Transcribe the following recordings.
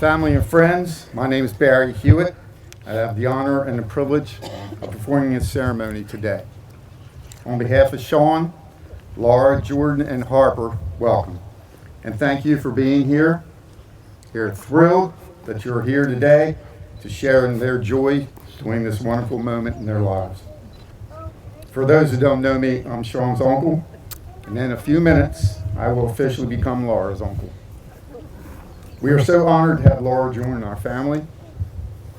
Family and friends, my name is Barry Hewitt. I have the honor and the privilege of performing this ceremony today. On behalf of Shawn, Laura, Jordan, and Harper, welcome. And thank you for being here. We're thrilled that you're here today to share in their joy during this wonderful moment in their lives. For those who don't know me, I'm Shawn's uncle, and in a few minutes, I will officially become Laura's uncle. We are so honored to have Laura join our family.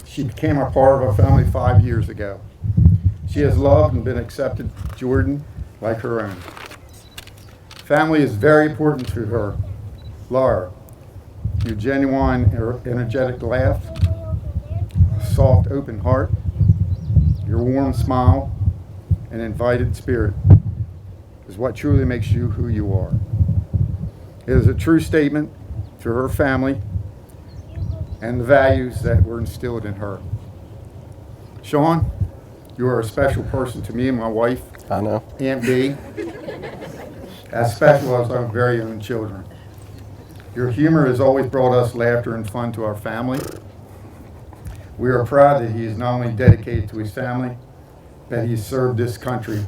She became a part of our family 5 years ago. She has loved and been accepted Jordan like her own. Family is very important to her. Laura, your genuine, energetic laugh, soft, open heart, your warm smile, and invited spirit is what truly makes you who you are. It is a true statement to her family and the values that were instilled in her. Shawn, you are a special person to me and my wife, I know. Aunt B, as special as our very own children. Your humor has always brought us laughter and fun to our family. We are proud that he is not only dedicated to his family, but he served this country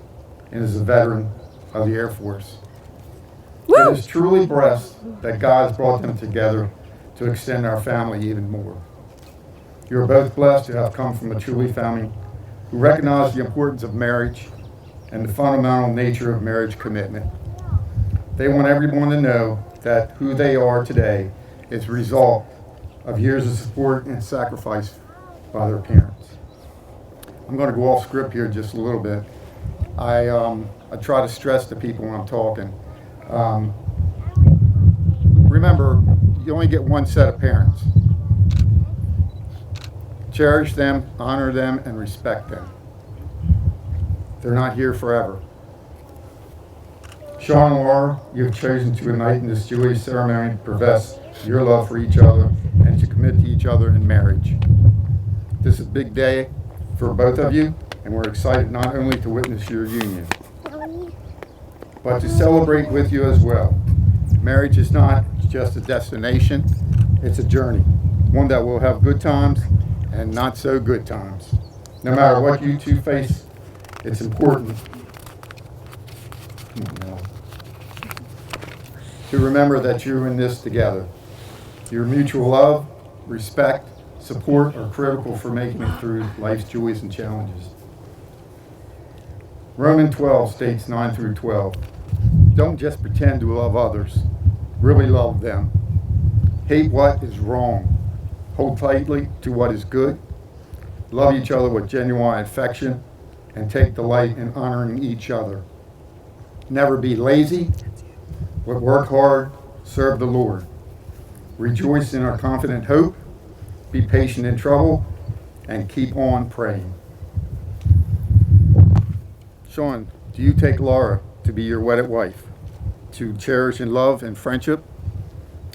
and is a veteran of the Air Force. Woo! It is truly blessed that God has brought them together to extend our family even more. You are both blessed to have come from a truly family who recognize the importance of marriage and the fundamental nature of marriage commitment. They want everyone to know that who they are today is a result of years of support and sacrifice by their parents. I'm going to go off script here just a little bit. I try to stress to people when I'm talking. Remember, you only get one set of parents. Cherish them, honor them, and respect them. They're not here forever. Shawn and Laura, you have chosen to unite in this joyous ceremony to profess your love for each other and to commit to each other in marriage. This is a big day for both of you, and we're excited not only to witness your union, but to celebrate with you as well. Marriage is not just a destination, it's a journey, one that will have good times and not so good times. No matter what you two face, it's important to remember that you're in this together. Your mutual love, respect, support are critical for making it through life's joys and challenges. Romans 12 states 9 through 12. Don't just pretend to love others, really love them. Hate what is wrong. Hold tightly to what is good. Love each other with genuine affection and take delight in honoring each other. Never be lazy, but work hard, serve the Lord. Rejoice in our confident hope, be patient in trouble, and keep on praying. Shawn, do you take Laura to be your wedded wife, to cherish in love and friendship,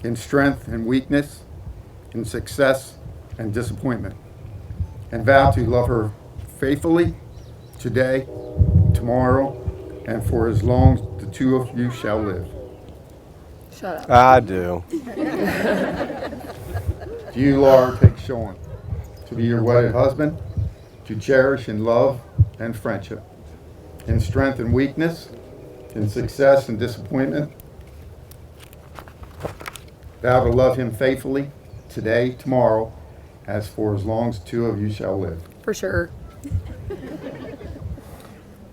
in strength and weakness, in success and disappointment, and vow to love her faithfully today, tomorrow, and for as long as the two of you shall live? Shut up. I do. Do you, Laura, take Shawn to be your wedded husband, to cherish in love and friendship, in strength and weakness, in success and disappointment? Vow to love him faithfully today, tomorrow, as for as long as the two of you shall live. For sure.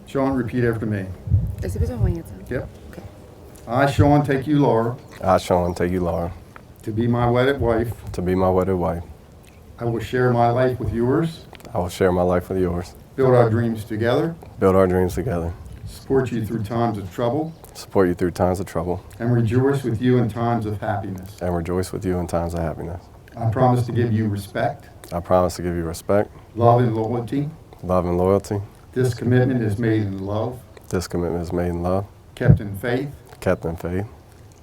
Shawn, repeat after me. Yep. Okay. I, Shawn, take you, Laura, I, Shawn, take you, Laura, to be my wedded wife. to be my wedded wife. I will share my life with yours, I will share my life with yours, build our dreams together, build our dreams together, support you through times of trouble, support you through times of trouble, and rejoice with you in times of happiness. and rejoice with you in times of happiness. I promise to give you respect, I promise to give you respect, love, and loyalty. love, and loyalty. This commitment is made in love, This commitment is made in love, kept in faith, kept in faith,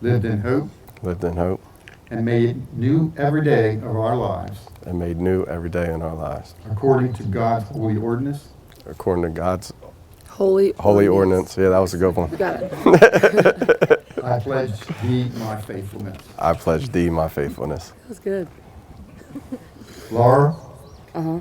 lived in hope, lived in hope, and made new every day of our lives, and made new every day in our lives, according to God's holy ordinance. according to God's Holy ordinance. Yeah, that was a good one. You got it. I pledge thee my faithfulness. I pledge thee my faithfulness. That was good. Laura, Uh-huh.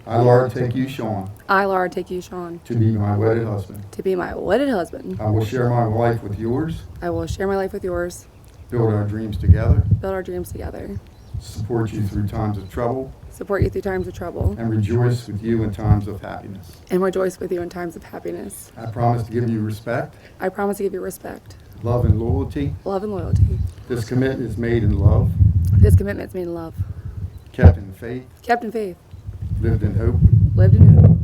I, Laura, take you, Shawn, I, Laura, take you, Shawn, to be my wedded husband. to be my wedded husband. I will share my life with yours, I will share my life with yours, build our dreams together, build our dreams together, support you through times of trouble, support you through times of trouble, and rejoice with you in times of happiness. and rejoice with you in times of happiness. I promise to give you respect, I promise to give you respect, love, and loyalty. love, and loyalty. This commitment is made in love, This commitment is made in love, kept in faith, kept in faith, lived in hope, lived in hope,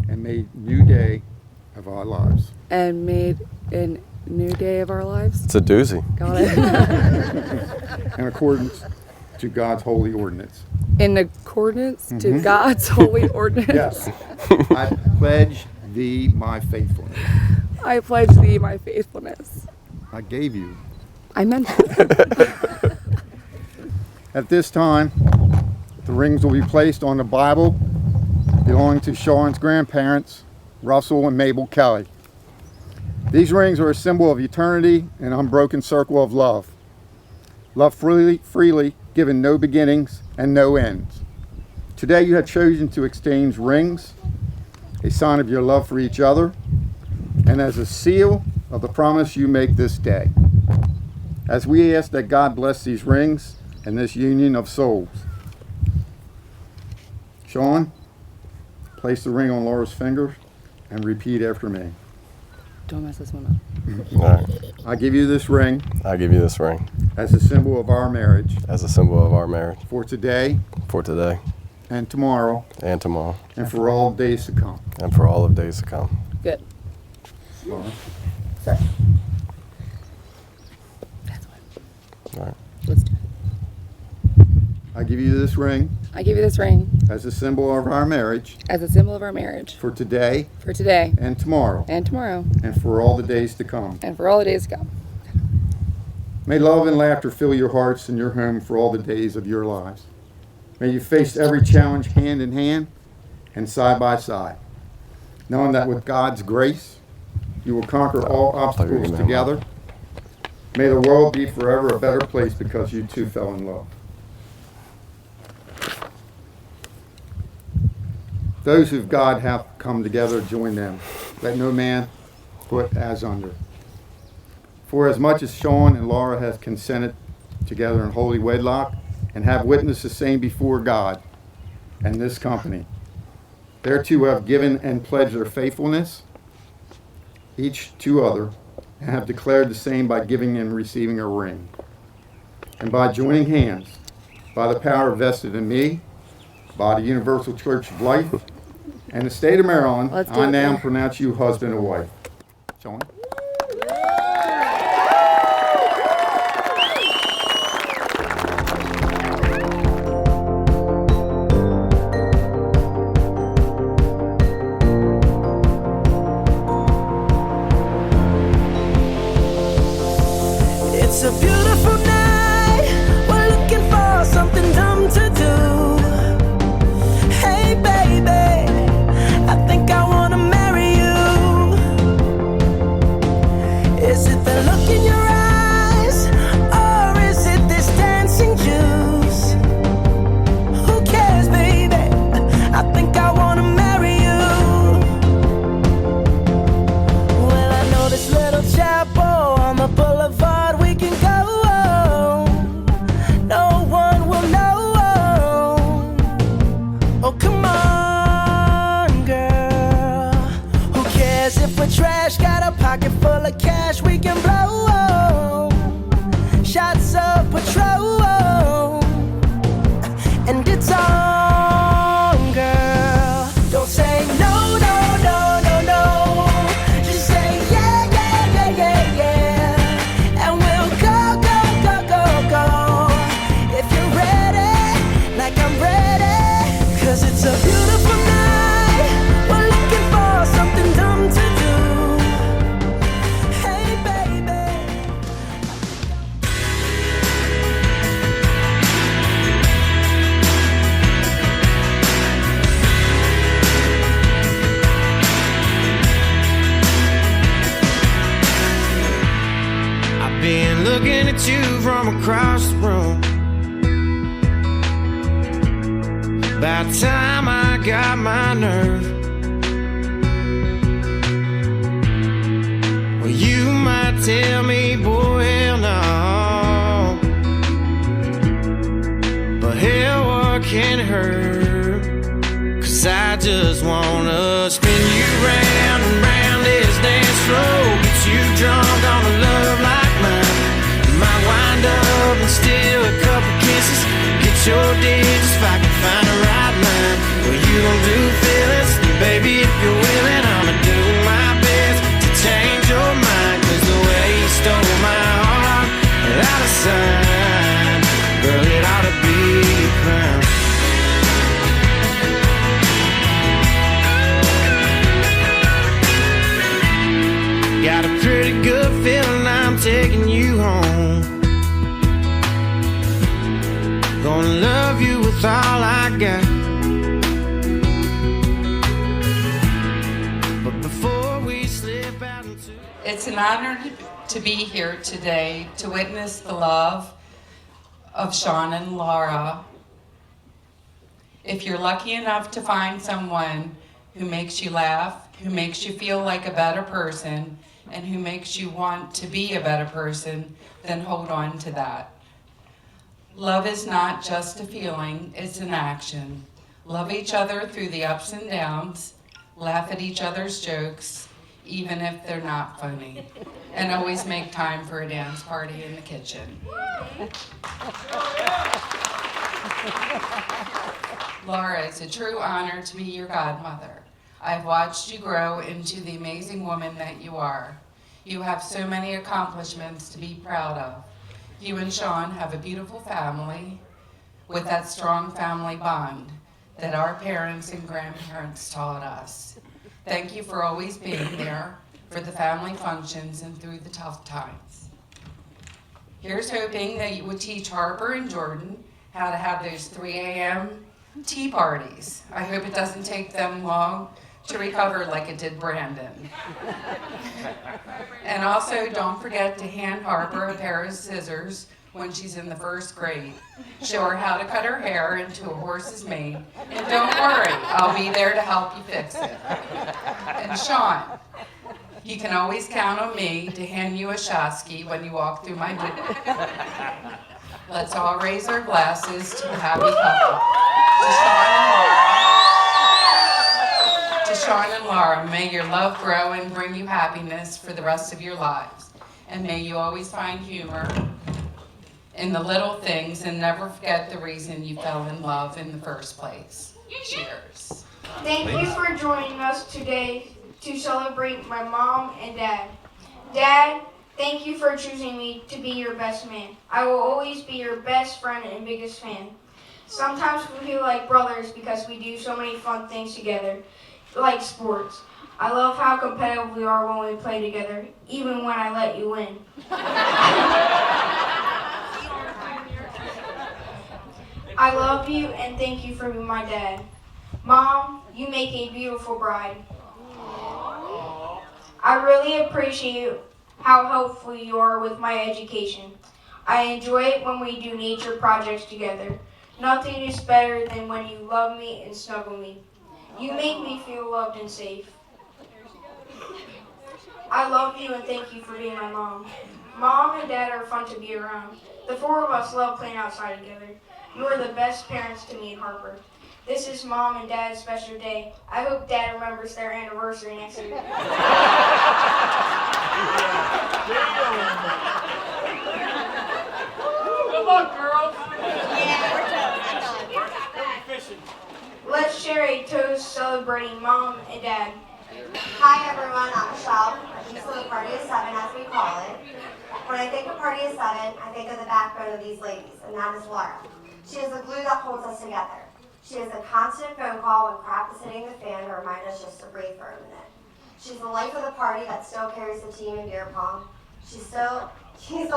and made new day of our lives. and made a new day of our lives. It's a doozy. Got it. In accordance to God's holy ordinance. In accordance to God's holy ordinance. Yes. I pledge thee my faithfulness. I pledge thee my faithfulness. I gave you. I meant it. At this time, the rings will be placed on the Bible belonging to Shawn's grandparents, Russell and Mabel Kelly. These rings are a symbol of eternity and unbroken circle of love. Love freely, given no beginnings and no ends. Today you have chosen to exchange rings, a sign of your love for each other, and as a seal of the promise you make this day. As we ask that God bless these rings and this union of souls. Shawn, place the ring on Laura's finger and repeat after me. Don't mess this one up. All right. I give you this ring I give you this ring as a symbol of our marriage as a symbol of our marriage for today for today and tomorrow and tomorrow and for all days to come. and for all of days to come. Good. Laura. Sorry. All right. Let's do it. I give you this ring I give you this ring as a symbol of our marriage as a symbol of our marriage for today for today and tomorrow and tomorrow and for all the days to come. and for all the days to come. May love and laughter fill your hearts and your home for all the days of your lives. May you face every challenge hand in hand and side by side, knowing that with God's grace, you will conquer all obstacles together. May the world be forever a better place because you two fell in love. Those who God hath come together, join them. Let no man put as under. For as much as Shawn and Laura have consented together in holy wedlock and have witnessed the same before God and this company, thereto have given and pledged their faithfulness, each to other, and have declared the same by giving and receiving a ring. And by joining hands, by the power vested in me, by the Universal Church of Life, and the state of Maryland, Let's do I it, now man. pronounce you husband and wife. Shawn? It's a beautiful night. We're looking for something dumb to do. Hey, baby, I think I wanna marry you. Is it the look in your eyes, or is it this dancing juice? Who cares, baby? I think I wanna marry you. Well, I know this little chapel on the boulevard we can go. No one will know. Oh, come on, girl. Who cares if we're trash? Got a pocket full of cash we can blow. Shots of Patrol. And it's on, girl. Don't say no, no, no, no, no. Just say yeah, yeah, yeah, yeah, yeah. And we'll go, go, go, go, go. If you're ready, like I'm ready. 'Cause it's a beautiful night. We're looking for something dumb to do. Hey, baby. I've been looking at you from across the room. About time I got my nerve. Well, you might tell me, boy, hell no. But hell, what can hurt? 'Cause I just wanna spin you round and round this dance floor. Get you drunk on a love like mine. Might wind up and steal a couple kisses. Get your digits if I can find the right line. Well, you gon' do feelings, baby, if you're willing. I'ma do my best to change your mind. 'Cause the way you stole my heart out of sight, girl, it ought to be a crime. Got a pretty good feeling I'm taking you home. Gonna love you with all I got. But before we slip out into... It's an honor to be here today to witness the love of Shawn and Laura. If you're lucky enough to find someone who makes you laugh, who makes you feel like a better person, and who makes you want to be a better person, then hold on to that. Love is not just a feeling, it's an action. Love each other through the ups and downs, laugh at each other's jokes, even if they're not funny, and always make time for a dance party in the kitchen. Laura, it's a true honor to be your godmother. I've watched you grow into the amazing woman that you are. You have so many accomplishments to be proud of. You and Shawn have a beautiful family with that strong family bond that our parents and grandparents taught us. Thank you for always being there for the family functions and through the tough times. Here's hoping that you would teach Harper and Jordan how to have those 3 a.m. tea parties. I hope it doesn't take them long to recover like it did Brandon. And also, don't forget to hand Harper a pair of scissors when she's in the 1st grade. Show her how to cut her hair into a horse's mane. And don't worry, I'll be there to help you fix it. And Shawn, you can always count on me to hand you a shasky when you walk through my door. Let's all raise our glasses to a happy couple. To Shawn and Laura, may your love grow and bring you happiness for the rest of your lives. And may you always find humor in the little things and never forget the reason you fell in love in the first place. Cheers. Thank you for joining us today to celebrate my mom and dad. Dad, thank you for choosing me to be your best man. I will always be your best friend and biggest fan. Sometimes we feel like brothers because we do so many fun things together, like sports. I love how competitive we are when we play together, even when I let you win. I love you and thank you for being my dad. Mom, you make a beautiful bride. I really appreciate how helpful you are with my education. I enjoy it when we do nature projects together. Nothing is better than when you love me and snuggle me. You make me feel loved and safe. I love you and thank you for being my mom. Mom and Dad are fun to be around. The 4 of us love playing outside together. You are the best parents to me and Harper. This is Mom and Dad's special day. I hope Dad remembers their anniversary next year. Good luck, girls. Let's share a toast celebrating Mom and Dad. Hi everyone, I'm Shawn. I'm used to the Party of 7 as we call it. When I think of Party of 7, I think of the backbone of these ladies, and that is Laura. She is the glue that holds us together. She is a constant phone call when crap is hitting the fan to remind us just to breathe for a minute. She's the life of the party that still carries the team in beer pong. She's the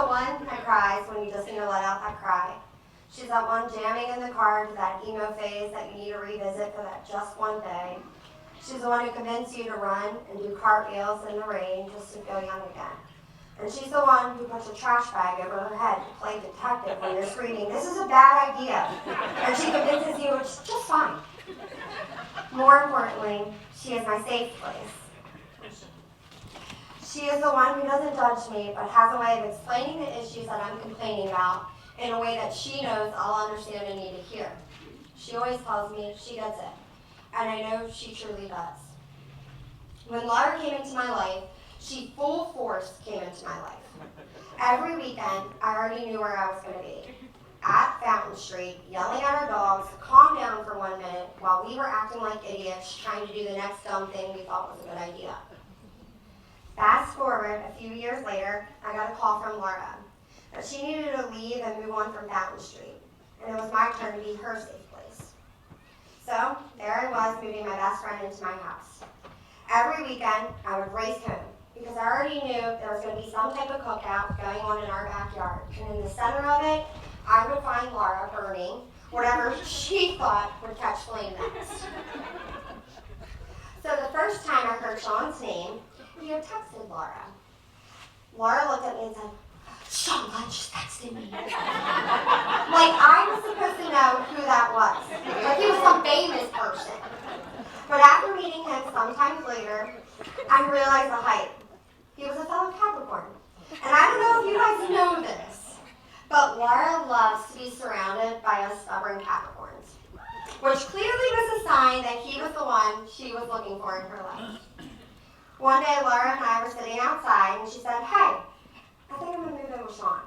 one that cries when you just need to let out that cry. She's that one jamming in the car to that emo phase that you need to revisit for that just one day. She's the one who convinced you to run and do cartwheels in the rain just to feel young again. And she's the one who puts a trash bag over her head to play detective when you're screaming, "This is a bad idea." And she convinces you it's just fine. More importantly, she is my safe place. She is the one who doesn't judge me, but has a way of explaining the issues that I'm complaining about in a way that she knows I'll understand and need to hear. She always tells me she gets it, and I know she truly does. When Laura came into my life, she full force came into my life. Every weekend, I already knew where I was going to be. At Fountain Street, yelling at our dogs to calm down for 1 minute while we were acting like idiots trying to do the next dumb thing we thought was a good idea. Fast forward a few years later, I got a call from Laura that she needed to leave and move on from Fountain Street, and it was my turn to be her safe place. So there I was, moving my best friend into my house. Every weekend, I would race home because I already knew there was going to be some type of cookout going on in our backyard, and in the center of it, I would find Laura burning whatever she thought would catch flame next. So the first time I heard Shawn's name, he had texted Laura. Laura looked at me and said, "Shawn just texted me." Like I was supposed to know who that was. Like he was some famous person. But after meeting him sometimes later, I realized the hype. He was a fellow Capricorn. And I don't know if you guys know this, but Laura loves to be surrounded by us stubborn Capricorns, which clearly was a sign that he was the one she was looking for in her life. One day, Laura and I were sitting outside, and she said, "Hey, I think I'm going to move in with Shawn."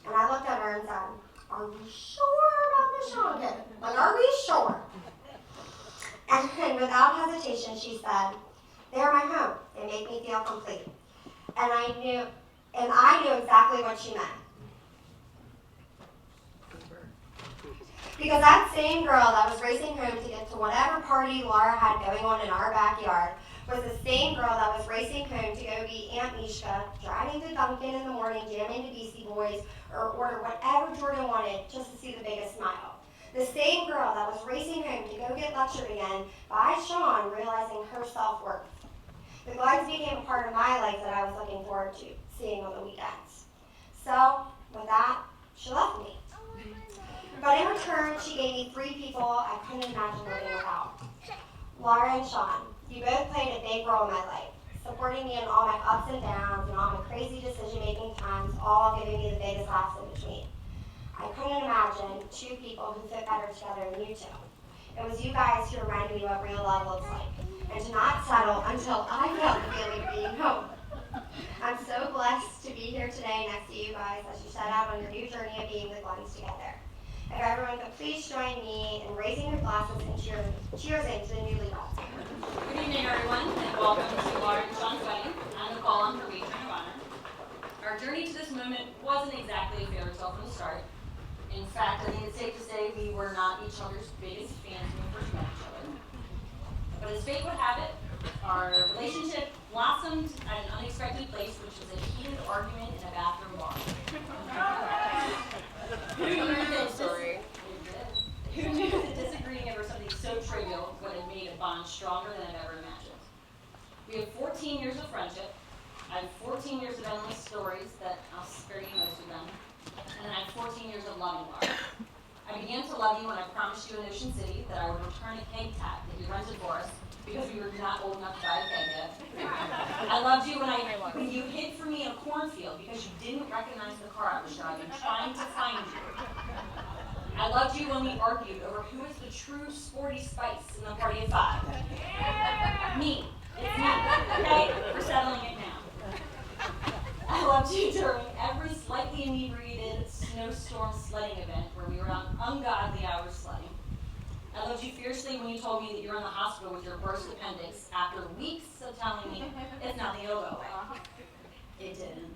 And I looked at her and said, "Are we sure about this Shawn kid? Like, are we sure?" And without hesitation, she said, "They are my home. They make me feel complete." And I knew exactly what she meant. Because that same girl that was racing home to get to whatever party Laura had going on in our backyard was the same girl that was racing home to go be Aunt Mishka, driving to Dunkin' in the morning, jamming to Beastie Boys, or order whatever Jordan wanted just to see the biggest smile. The same girl that was racing home to go get lectured again by Shawn, realizing her self-worth. The Glens became a part of my life that I was looking forward to seeing on the weekends. So, with that, she left me. But in return, she gave me 3 people I couldn't imagine living without. Laura and Shawn, you both played a big role in my life, supporting me in all my ups and downs and all my crazy decision-making times, all giving me the biggest laughs in between. I couldn't imagine 2 people who fit better together than you 2. It was you guys who reminded me what real love looks like, and to not settle until I felt the feeling of being home. I'm so blessed to be here today next to you guys as you set out on your new journey of being the Glens together. If everyone could please join me in raising your glasses and cheersing to the newly blessed. Good evening, everyone, and welcome to Laura and Shawn's wedding and the call on for patron of honor. Our journey to this moment wasn't exactly a fairy tale from the start. In fact, I think it's safe to say we were not each other's biggest fans when we first met each other. But as fate would have it, our relationship blossomed at an unexpected place, which was a heated argument in a bathroom bar. Who knew that disagreeing over something so trivial would have made a bond stronger than I've ever imagined? We have 14 years of friendship. I have 14 years of endless stories that I'll spare you most of them. And I have 14 years of loving Laura. I began to love you when I promised you in Ocean City that I would return a keg tap that you rented for us because we were not old enough to buy a keg yet. I loved you when you hid for me in a cornfield because you didn't recognize the car I was driving, trying to find you. I loved you when we argued over who is the true sporty spice in the party of 5. Me. It's me. Okay? We're settling it now. I loved you during every slightly inebriated snowstorm sledding event where we were on ungodly hours sledding. I loved you fiercely when you told me that you were in the hospital with your burst appendix after weeks of telling me it's nothing, it'll go away. It didn't.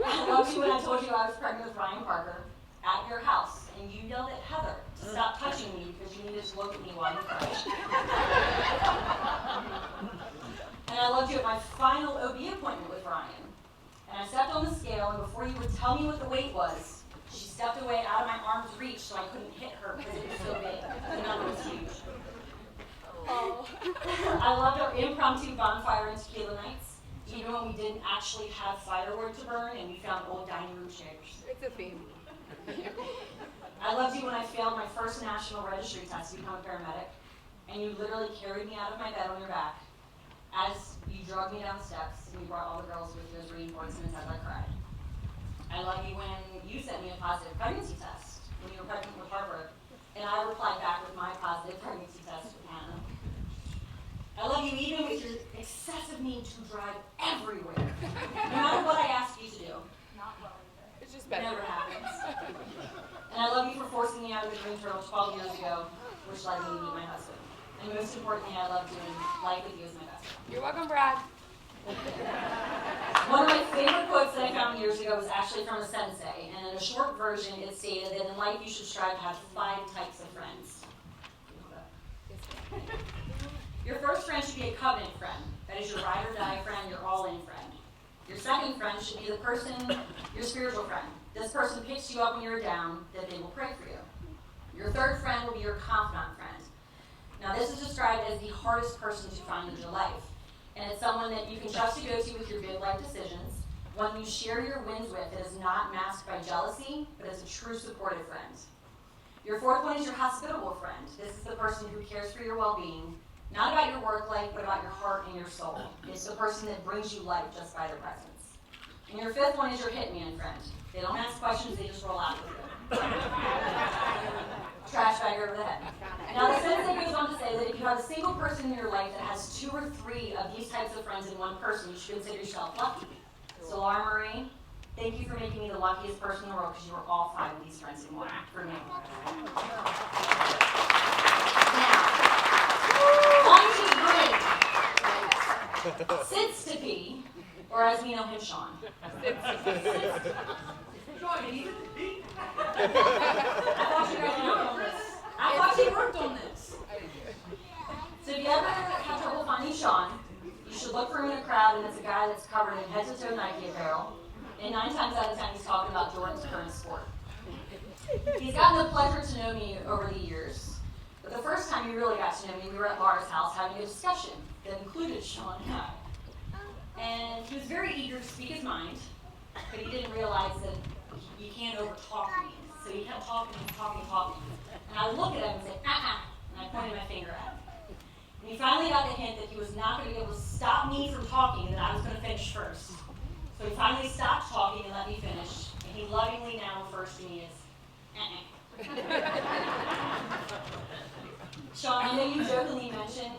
I loved you when I told you I was pregnant with Ryan Parker at your house and you yelled at Heather to stop touching me because you needed to look at me while you cried. And I loved you at my final OB appointment with Ryan. And I stepped on the scale, and before you would tell me what the weight was, she stepped away out of my arm's reach so I couldn't hit her because it was so big. The number was huge. Oh. I loved our impromptu bonfire and tequila nights, even when we didn't actually have firewood to burn and we found old dining room chairs. It's a theme. I loved you when I failed my first national registry test to become a paramedic. and you literally carried me out of my bed on your back as you drug me down the steps, and you brought all the girls with you as reinforcements as I cried. I love you when you sent me a positive pregnancy test when you were pregnant with Harper, and I replied back with my positive pregnancy test with Hannah. I love you even with your excessive need to drive everywhere, no matter what I ask you to do. It's just It never happens. And I love you for forcing me out of the Green Turtle 12 years ago, which led me to meet my husband. And most importantly, I love doing life with you as my best friend. You're welcome, Brad. One of my favorite quotes that I found years ago was actually from a sensei, and in a short version, it stated that in life you should strive to have 5 types of friends. Your first friend should be a covenant friend. That is your ride or die friend, your all-in friend. Your second friend should be the person, your spiritual friend. This person picks you up when you're down, that they will pray for you. Your third friend will be your confidant friend. Now this is described as the hardest person to find in your life. And it's someone that you can trust to go to with your big life decisions, one you share your wins with that is not masked by jealousy, but is a true supportive friend. Your fourth one is your hospitable friend. This is the person who cares for your well-being, not about your work life, but about your heart and your soul. It's the person that brings you life just by their presence. And your fifth one is your hitman friend. They don't ask questions, they just roll out with you. Trash bag over the head. Now the sensei goes on to say that if you have a single person in your life that has 2 or 3 of these types of friends in one person, you should consider yourself lucky. So Laura Marie, thank you for making me the luckiest person in the world because you were all 5 of these friends in one for me. Now, on to Greg. Sits to pee, or as we know him, Shawn. I thought you worked on this. So if you ever have trouble finding Shawn, you should look for him in a crowd, and it's a guy that's covered in head-to-toe Nike apparel. And 9 times out of 10, he's talking about Jordan's current sport. He's gotten the pleasure to know me over the years. But the first time he really got to know me, we were at Laura's house having a discussion that included Shawn and I. And he was very eager to speak his mind, but he didn't realize that you can't over-talk me. So he kept talking. And I would look at him and say, and I pointed my finger at him. And he finally got the hint that he was not going to be able to stop me from talking, and that I was going to finish first. So he finally stopped talking and let me finish, and he lovingly now refers to me as, Shawn, I know you jokingly mentioned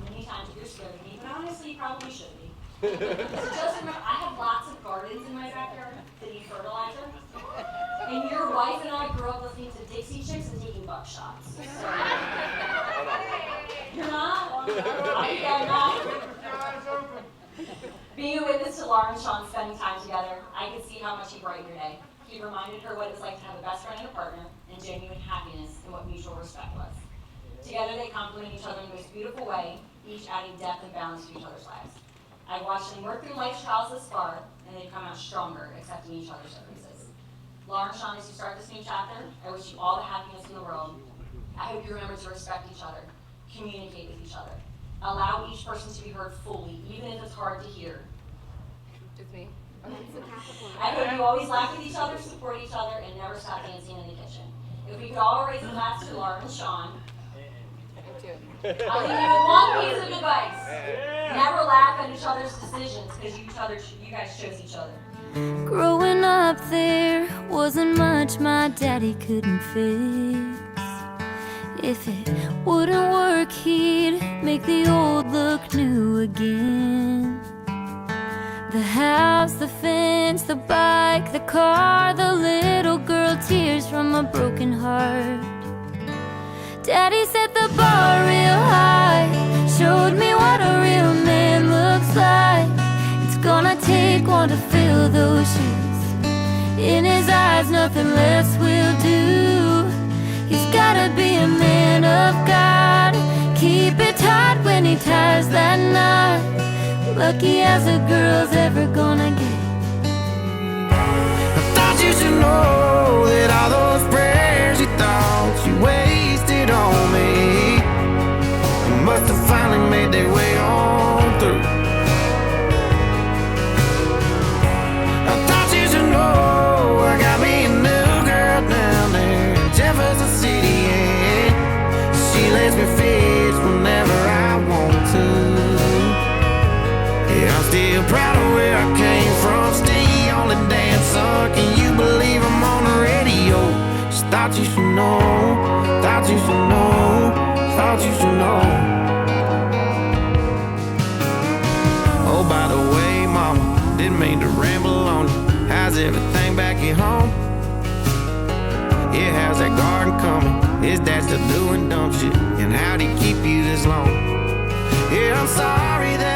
many times that you're scared of me, but honestly, you probably should be. So just remember, I have lots of gardens in my backyard that need fertilizer. And your wife and I grew up listening to Dixie Chicks and taking buckshots. So, you're not? I'm not. Being a witness to Laura and Shawn spending time together, I could see how much he brightened your day. He reminded her what it was like to have a best friend and a partner, and genuine happiness and what mutual respect was. Together they complement each other in the most beautiful way, each adding depth and balance to each other's lives. I've watched them work through life's trials this far, and they've come out stronger, accepting each other's differences. Laura and Shawn, as you start this new chapter, I wish you all the happiness in the world. I hope you remember to respect each other, communicate with each other, allow each person to be heard fully, even if it's hard to hear. Just me. I hope you always laugh with each other, support each other, and never stop dancing in the kitchen. If we could all raise a glass to Laura and Shawn, I'll leave you with one piece of advice. Never laugh at each other's decisions because you guys chose each other. Growing up there wasn't much my daddy couldn't fix. If it wouldn't work, he'd make the old look new again. The house, the fence, the bike, the car, the little girl, tears from a broken heart. Daddy set the bar real high, showed me what a real man looks like. It's gonna take one to fill those shoes. In his eyes, nothing less will do. He's gotta be a man of God. Keep it tight when he ties that knot. Lucky as a girl's ever gonna get. I thought you should know that all those prayers you thought you wasted on me must have finally made their way on through. I thought you should know I got me a new girl down there in Jefferson City, and she lets me fish when want you to know. Oh, by the way, mama, didn't mean to ramble on you. How's everything back at home? Yeah, how's that garden coming? Is that still doing, don't you? And how'd he keep you this long? Yeah, I'm sorry that